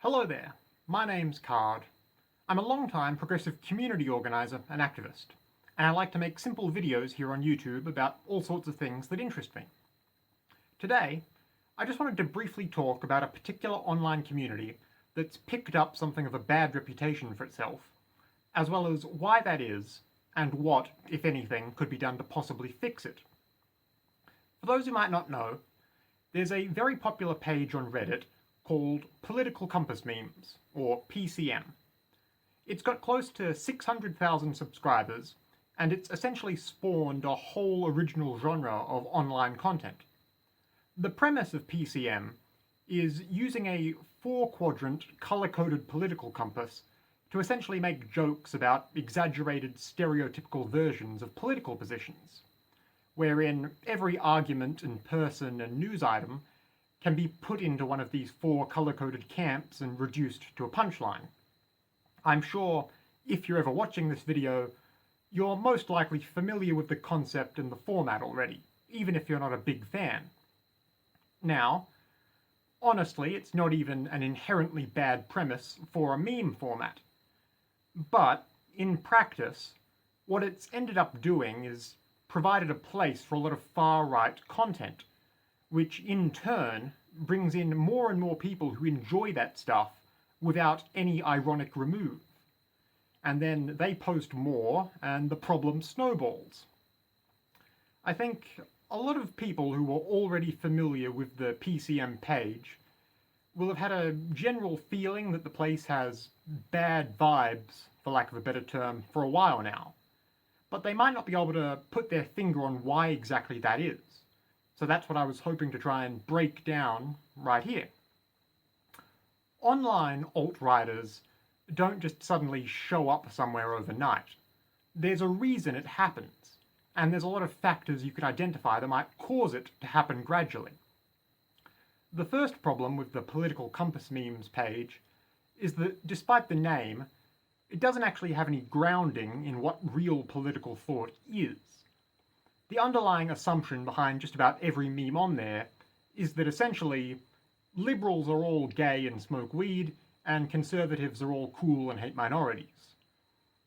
Hello there, my name's Card. I'm a long-time progressive community organiser and activist, and I like to make simple videos here on YouTube about all sorts of things that interest me. Today, I just wanted to briefly talk about a particular online community that's picked up something of a bad reputation for itself, as well as why that is, and what, if anything, could be done to possibly fix it. For those who might not know, there's a very popular page on Reddit called PoliticalCompassMemes, or PCM. It's got close to 600,000 subscribers, and it's essentially spawned a whole original genre of online content. The premise of PCM is using a 4-quadrant, colour-coded political compass to essentially make jokes about exaggerated stereotypical versions of political positions, wherein every argument and person and news item can be put into one of these 4 colour-coded camps and reduced to a punchline. I'm sure if you're ever watching this video, you're most likely familiar with the concept and the format already, even if you're not a big fan. Now, honestly, it's not even an inherently bad premise for a meme format. But, in practice, what it's ended up doing is provided a place for a lot of far-right content, which in turn brings in more and more people who enjoy that stuff without any ironic remove. And then they post more, and the problem snowballs. I think a lot of people who are already familiar with the PCM page will have had a general feeling that the place has bad vibes, for lack of a better term, for a while now. But they might not be able to put their finger on why exactly that is. So that's what I was hoping to try and break down right here. Online alt-righters don't just suddenly show up somewhere overnight. There's a reason it happens, and there's a lot of factors you could identify that might cause it to happen gradually. The first problem with the Political Compass Memes page is that, despite the name, it doesn't actually have any grounding in what real political thought is. The underlying assumption behind just about every meme on there is that essentially liberals are all gay and smoke weed, and conservatives are all cool and hate minorities.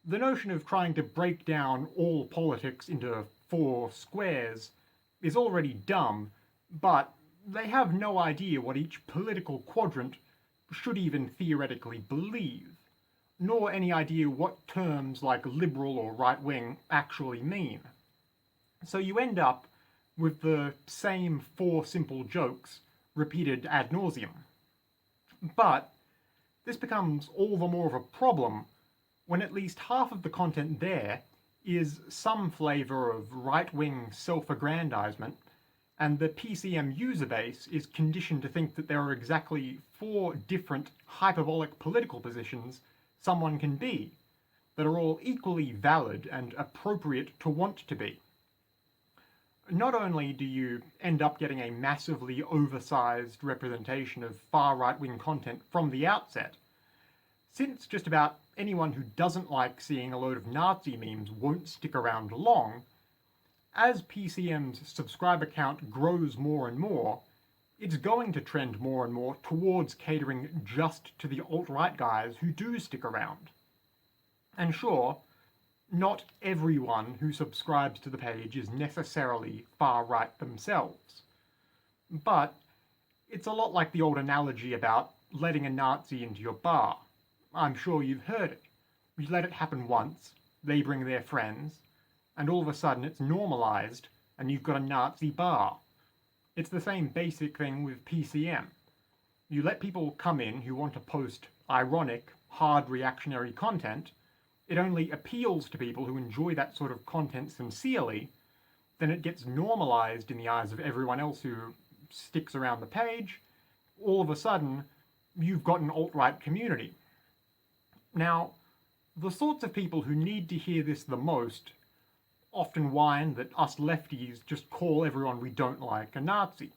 The notion of trying to break down all politics into 4 squares is already dumb, but they have no idea what each political quadrant should even theoretically believe, nor any idea what terms like liberal or right-wing actually mean. So you end up with the same 4 simple jokes repeated ad nauseum. But this becomes all the more of a problem when at least half of the content there is some flavour of right-wing self-aggrandizement, and the PCM user base is conditioned to think that there are exactly 4 different hyperbolic political positions someone can be, that are all equally valid and appropriate to want to be. Not only do you end up getting a massively oversized representation of far right-wing content from the outset, since just about anyone who doesn't like seeing a load of Nazi memes won't stick around long, as PCM's subscriber count grows more and more, it's going to trend more and more towards catering just to the alt-right guys who do stick around. And sure, not everyone who subscribes to the page is necessarily far-right themselves. But it's a lot like the old analogy about letting a Nazi into your bar. I'm sure you've heard it. You let it happen once, they bring their friends, and all of a sudden it's normalized, and you've got a Nazi bar. It's the same basic thing with PCM. You let people come in who want to post ironic, hard reactionary content, it only appeals to people who enjoy that sort of content sincerely, then it gets normalized in the eyes of everyone else who sticks around the page. All of a sudden, you've got an alt-right community. Now, the sorts of people who need to hear this the most often whine that us lefties just call everyone we don't like a Nazi.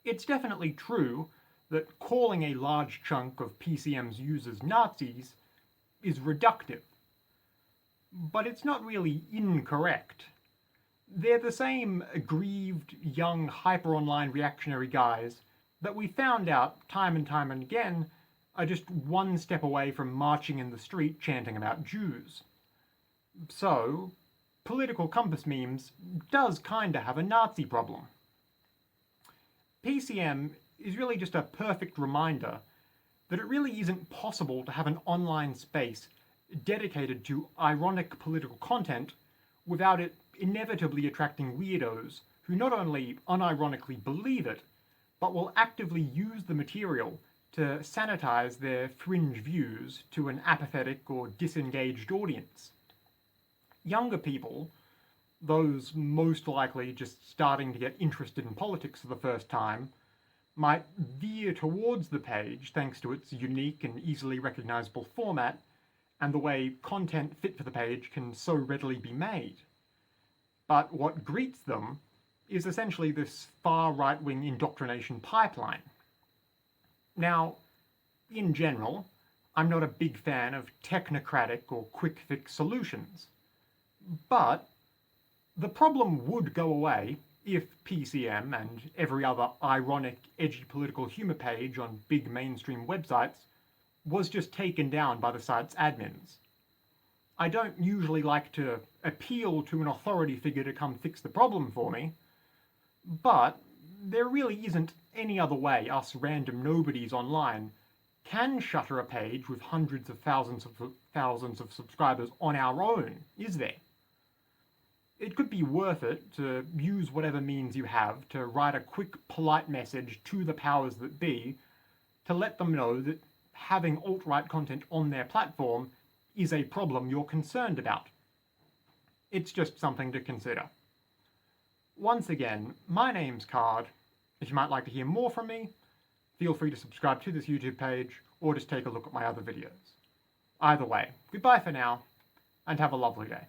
It's definitely true that calling a large chunk of PCM's users Nazis is reductive. But it's not really incorrect. They're the same aggrieved, young, hyper-online reactionary guys that we found out time and time and again are just one step away from marching in the street chanting about Jews. So, Political Compass Memes does kinda have a Nazi problem. PCM is really just a perfect reminder that it really isn't possible to have an online space dedicated to ironic political content without it inevitably attracting weirdos who not only unironically believe it, but will actively use the material to sanitize their fringe views to an apathetic or disengaged audience. Younger people, those most likely just starting to get interested in politics for the first time, might veer towards the page thanks to its unique and easily recognizable format and the way content fit for the page can so readily be made. But what greets them is essentially this far right-wing indoctrination pipeline. Now, in general, I'm not a big fan of technocratic or quick-fix solutions. But the problem would go away if PCM and every other ironic, edgy political humour page on big mainstream websites was just taken down by the site's admins. I don't usually like to appeal to an authority figure to come fix the problem for me, but there really isn't any other way us random nobodies online can shutter a page with hundreds of thousands of subscribers on our own, is there? It could be worth it to use whatever means you have to write a quick, polite message to the powers that be to let them know that having alt-right content on their platform is a problem you're concerned about. It's just something to consider. Once again, my name's Card. If you might like to hear more from me, feel free to subscribe to this YouTube page or just take a look at my other videos. Either way, goodbye for now, and have a lovely day.